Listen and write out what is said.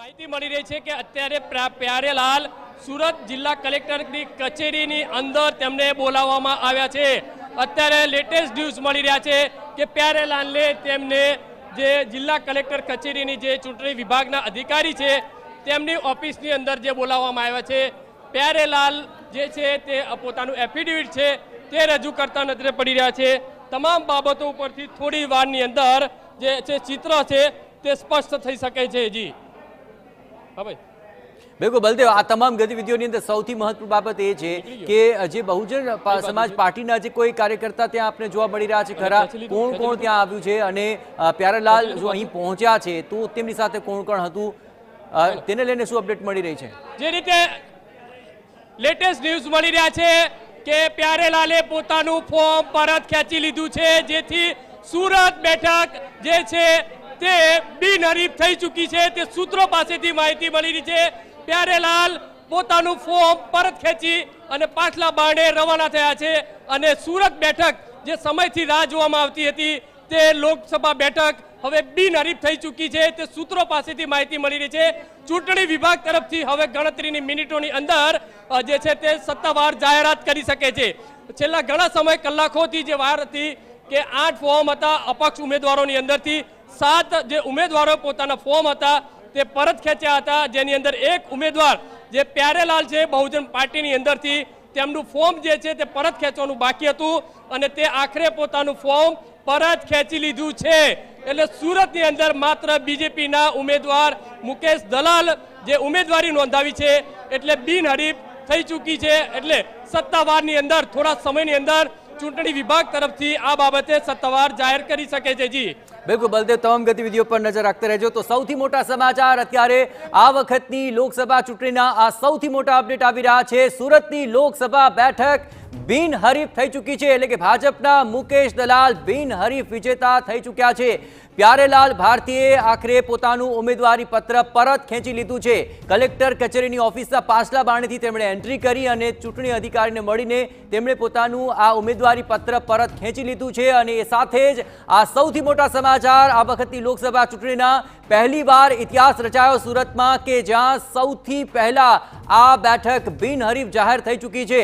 માહિતી મળી રહી છે કે અત્યારે પ્યારેલાલ સુરત જિલ્લા કલેક્ટરની કચેરીની અંદર તેમને બોલાવવામાં આવ્યા છે। અત્યારે લેટેસ્ટ ન્યૂઝ મળી રહ્યા છે કે પ્યારેલાલને તેમને જે જિલ્લા કલેક્ટર કચેરીની જે ચૂંટણી વિભાગના અધિકારી છે તેમની ઓફિસની અંદર જે બોલાવવામાં આવ્યા છે। પ્યારેલાલ જે છે તે પોતાનું એફિડેવિટ છે તે રજૂ કરતા નજરે પડી રહ્યા છે। તમામ બાબતો ઉપરથી થોડી વારની અંદર જે છે ચિત્ર છે તે સ્પષ્ટ થઈ શકે છે। જી હા ભાઈ, બિલકુલ બલદેવ, આ તમામ ગતિવિધિઓની અંદર સૌથી મહત્વપૂર્ણ બાબત એ છે કે જે બહુજન સમાજ પાર્ટીના જે કોઈ કાર્યકર્તા ત્યાં આપણે જોવા મળી રહ્યા છે ખરા, કોણ કોણ ત્યાં આવ્યું છે અને પ્યારેલાલ જો અહીં પહોંચ્યા છે તો તેમની સાથે કોણ કોણ હતું તેને લઈને શું અપડેટ મળી રહી છે? જે રીતે લેટેસ્ટ ન્યૂઝ મળી રહ્યા છે કે પ્યારેલાલે પોતાનું ફોર્મ પરત ખેંચી લીધું છે, જેથી સુરત બેઠક જે છે તે બિનહરીફ થઈ ચૂકી છે। તે સૂત્રો પાસેથી માહિતી મળી રહી છે। પ્યારેલાલ પોતાનું ફોર્મ પરત ખેંચી અને પાછલા બારણે રવાના થયા છે અને સુરત બેઠક જે સમયથી રાહ જોવામાં આવતી હતી તે લોકસભા બેઠક હવે બિનહરીફ થઈ ચૂકી છે। તે સૂત્રો પાસેથી માહિતી મળી રહી છે। ચૂંટણી વિભાગ તરફથી હવે ગણતરીની મિનિટોની અંદર જે છે તે સત્તાવાર જાહેરાત કરી શકે છે। છેલ્લા ઘણા સમય કલાકોથી જે વાર હતી કે 8 ફોર્મ હતા અપક્ષ ઉમેદવારોની અંદરથી 7 જે ઉમેદવારો પોતાના ફોર્મ હતા તે પરત ખેંચ્યા હતા, જેની અંદર એક ઉમેદવાર જે પ્યારેલાલ છે બહુજન પાર્ટીની અંદરથી તેમનું ફોર્મ જે છે તે પરત ખેંચવાનું બાકી હતું અને તે આખરે પોતાનું ફોર્મ પરત ખેંચી લીધું છે। એટલે સુરતની અંદર માત્ર બીજેપીના ઉમેદવાર મુકેશ દલાલ જે ઉમેદવારી નોંધાવી છે એટલે બિનહરીફ થઈ ચૂકી છે। એટલે સત્તાવારની અંદર થોડા સમયની અંદર ચૂંટણી વિભાગ તરફથી આ બાબતે સત્તાવાર જાહેર કરી શકે છે। જી બિલકુલ બલદેવ, તમામ ગતિવિધિઓ પર નજર રાખતા રહેજો। તો સૌથી મોટા સમાચાર અત્યારે આ વખતની લોકસભા ચૂંટણીના આ સૌથી મોટા અપડેટ આવી રહ્યા છે। સુરતની લોકસભા બેઠક બિનહરીફ થઈ ચૂકી છે, એટલે કે ભાજપના મુકેશ દલાલ બિનહરીફ વિજેતા થઈ ચૂક્યા છે। પ્યારેલાલ ભારતીએ આખરે પોતાનું ઉમેદવારી પત્ર પરત ખેંચી લીધું છે। કલેક્ટર કચેરીની ઓફિસના પાછલા બારણેથી તેમણે એન્ટ્રી કરી અને ચૂંટણી અધિકારીને મળીને તેમણે પોતાનું આ ઉમેદવારી પત્ર પરત ખેંચી લીધું છે અને એ સાથે જ આ સૌથી મોટા સમાચાર આ વખતની લોકસભા ચૂંટણીના પહેલીવાર ઇતિહાસ રચાયો સુરતમાં કે જ્યાં સૌથી પહેલા આ બેઠક બિનહરીફ જાહેર થઈ ચૂકી છે।